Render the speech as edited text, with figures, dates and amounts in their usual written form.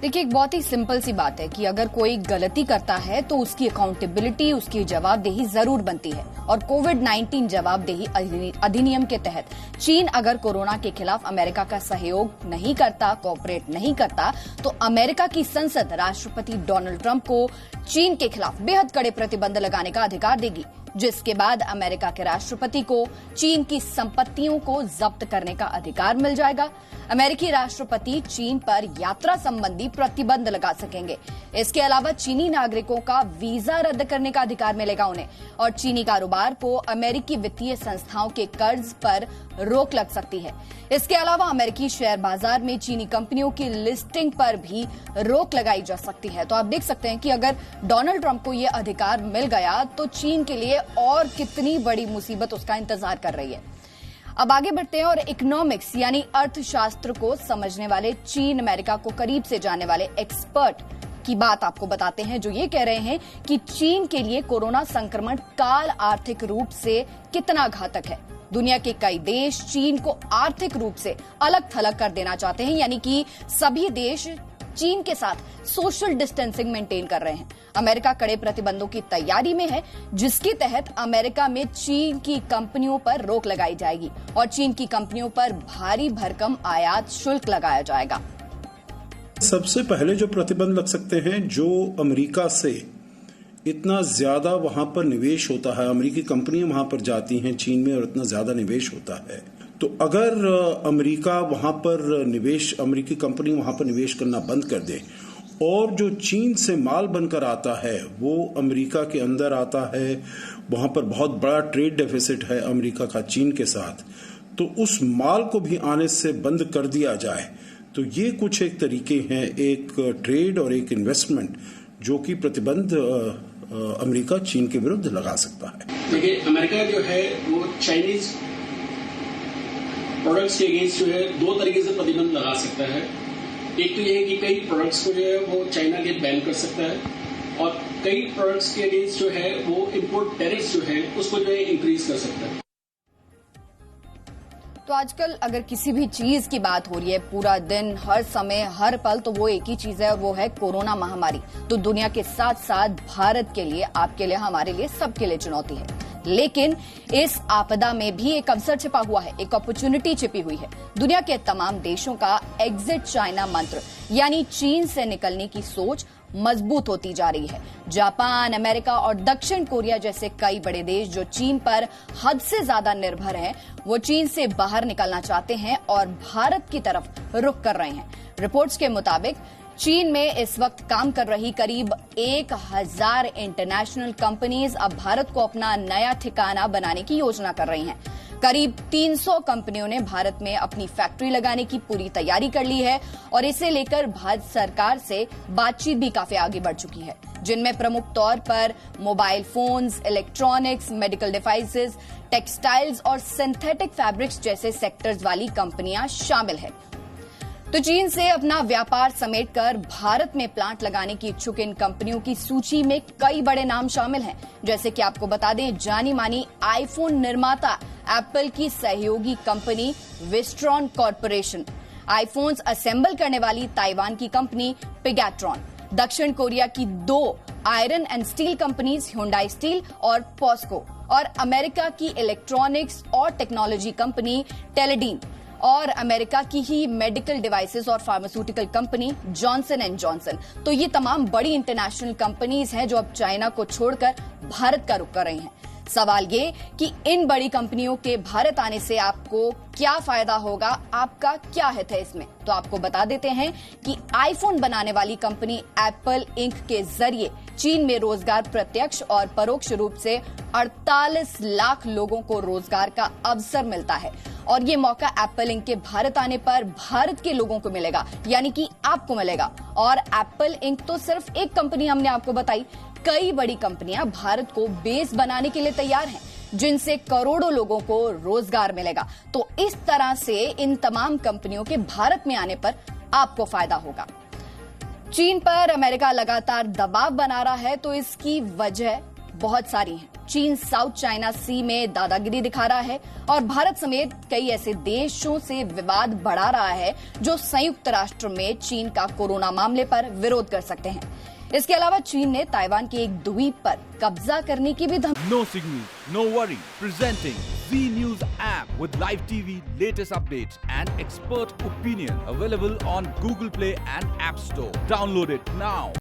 देखिए, एक बहुत ही सिंपल सी बात है कि अगर कोई गलती करता है तो उसकी अकाउंटेबिलिटी, उसकी जवाबदेही जरूर बनती है। और कोविड-19 जवाबदेही अधिनियम के तहत चीन अगर कोरोना के खिलाफ अमेरिका का सहयोग नहीं करता, कोऑपरेट नहीं करता, तो अमेरिका की संसद राष्ट्रपति डोनाल्ड ट्रंप को चीन के खिलाफ बेहद कड़े प्रतिबंध लगाने का अधिकार देगी, जिसके बाद अमेरिका के राष्ट्रपति को चीन की संपत्तियों को जब्त करने का अधिकार मिल जाएगा। अमेरिकी राष्ट्रपति चीन पर यात्रा संबंधी प्रतिबंध लगा सकेंगे। इसके अलावा चीनी नागरिकों का वीजा रद्द करने का अधिकार मिलेगा उन्हें, और चीनी कारोबार को अमेरिकी वित्तीय संस्थाओं के कर्ज पर रोक लग सकती है। इसके अलावा अमेरिकी शेयर बाजार में चीनी कंपनियों की लिस्टिंग पर भी रोक लगाई जा सकती है। तो आप देख सकते हैं कि अगर डोनाल्ड ट्रंप को यह अधिकार मिल गया तो चीन के लिए और कितनी बड़ी मुसीबत उसका इंतजार कर रही है। अब आगे बढ़ते हैं और इकोनॉमिक्स यानी अर्थशास्त्र को समझने वाले चीन अमेरिका को करीब से जानने वाले एक्सपर्ट की बात आपको बताते हैं, जो ये कह रहे हैं कि चीन के लिए कोरोना संक्रमण काल आर्थिक रूप से कितना घातक है। दुनिया के कई देश चीन को आर्थिक रूप से अलग थलग कर देना चाहते हैं, यानी कि सभी देश चीन के साथ सोशल डिस्टेंसिंग मेंटेन कर रहे हैं। अमेरिका कड़े प्रतिबंधों की तैयारी में है, जिसके तहत अमेरिका में चीन की कंपनियों पर रोक लगाई जाएगी और चीन की कंपनियों पर भारी भरकम आयात शुल्क लगाया जाएगा। सबसे पहले जो प्रतिबंध लग सकते हैं, जो अमेरिका से इतना ज्यादा वहां पर निवेश होता है, अमेरिकी कंपनियां वहां पर जाती हैं चीन में और इतना ज्यादा निवेश होता है, तो अगर अमेरिका वहां पर अमेरिकी कंपनी वहां पर निवेश करना बंद कर दे और जो चीन से माल बनकर आता है वो अमेरिका के अंदर आता है, वहां पर बहुत बड़ा ट्रेड डेफिसिट है अमेरिका का चीन के साथ, तो उस माल को भी आने से बंद कर दिया जाए, तो ये कुछ एक तरीके हैं, एक ट्रेड और एक इन्वेस्टमेंट जो कि प्रतिबंध अमेरिका चीन के विरुद्ध लगा सकता है। देखिए, अमेरिका जो है वो चाइनीज प्रोडक्ट्स के अगेंस्ट जो है दो तरीके से प्रतिबंध लगा सकता है। एक तो यह है कि कई प्रोडक्ट्स को जो है वो चाइना के बैन कर सकता है, और कई प्रोडक्ट्स के अगेंस्ट जो है वो इंपोर्ट टैरिफ्स जो है उसको जो है इंक्रीज कर सकता है। तो आजकल अगर किसी भी चीज की बात हो रही है पूरा दिन, हर समय, हर पल, तो वो एक ही चीज है और वो है कोरोना महामारी। तो दुनिया के साथ साथ भारत के लिए, आपके लिए, हमारे लिए, सबके लिए चुनौती है। लेकिन इस आपदा में भी एक अवसर छिपा हुआ है, एक अपॉर्चुनिटी छिपी हुई है। दुनिया के तमाम देशों का एग्जिट चाइना मंत्र यानी चीन से निकलने की सोच मजबूत होती जा रही है। जापान, अमेरिका और दक्षिण कोरिया जैसे कई बड़े देश जो चीन पर हद से ज्यादा निर्भर हैं, वो चीन से बाहर निकलना चाहते हैं और भारत की तरफ रुख कर रहे हैं। रिपोर्ट्स के मुताबिक चीन में इस वक्त काम कर रही करीब 1000 इंटरनेशनल कंपनीज अब भारत को अपना नया ठिकाना बनाने की योजना कर रही हैं। करीब 300 कंपनियों ने भारत में अपनी फैक्ट्री लगाने की पूरी तैयारी कर ली है और इसे लेकर भारत सरकार से बातचीत भी काफी आगे बढ़ चुकी है, जिनमें प्रमुख तौर पर mobile phones, electronics, medical devices, textiles और सिंथेटिक फैब्रिक्स जैसे सेक्टर्स वाली कंपनियां शामिल है। तो चीन से अपना व्यापार समेटकर भारत में प्लांट लगाने की इच्छुक इन कंपनियों की सूची में कई बड़े नाम शामिल हैं, जैसे कि आपको बता दें, जानी मानी आईफोन निर्माता एप्पल की सहयोगी company Wistron corporation, iPhones assemble करने वाली ताइवान की कंपनी पिगैट्रॉन, दक्षिण कोरिया की 2 iron and steel companies Hyundai steel और पॉस्को, और अमेरिका की इलेक्ट्रॉनिक्स और टेक्नोलॉजी कंपनी टेलेडीन, और अमेरिका की ही मेडिकल डिवाइसेस और pharmaceutical company Johnson and Johnson. तो ये तमाम बड़ी इंटरनेशनल कंपनीज हैं जो अब चाइना को छोड़कर भारत का रुख कर रही हैं। सवाल ये कि इन बड़ी कंपनियों के भारत आने से आपको क्या फायदा होगा, आपका क्या हित है इसमें? तो आपको बता देते हैं कि आईफोन बनाने वाली कंपनी एप्पल इंक के जरिए चीन में रोजगार प्रत्यक्ष और परोक्ष रूप से 48 लाख लोगों को रोजगार का अवसर मिलता है, और ये मौका एप्पल इंक के भारत आने पर भारत के लोगों को मिलेगा, यानी कि आपको मिलेगा। और एप्पल इंक तो सिर्फ एक कंपनी हमने आपको बताई, कई बड़ी कंपनियां भारत को बेस बनाने के लिए तैयार हैं, जिनसे करोड़ों लोगों को रोजगार मिलेगा। तो इस तरह से इन तमाम कंपनियों के भारत में आने पर आपको फायदा होगा। चीन पर अमेरिका लगातार दबाव बना रहा है, तो इसकी वजह बहुत सारी है। चीन साउथ चाइना सी में दादागिरी दिखा रहा है और भारत समेत कई ऐसे देशों से विवाद बढ़ा रहा है जो संयुक्त राष्ट्र में चीन का कोरोना मामले पर विरोध कर सकते हैं। इसके अलावा चीन ने ताइवान के एक द्वीप पर कब्जा करने की भी धमकी। No signal, no worry. Presenting Z News app with live TV, latest updates and expert opinion available on Google Play and App Store. Download it now.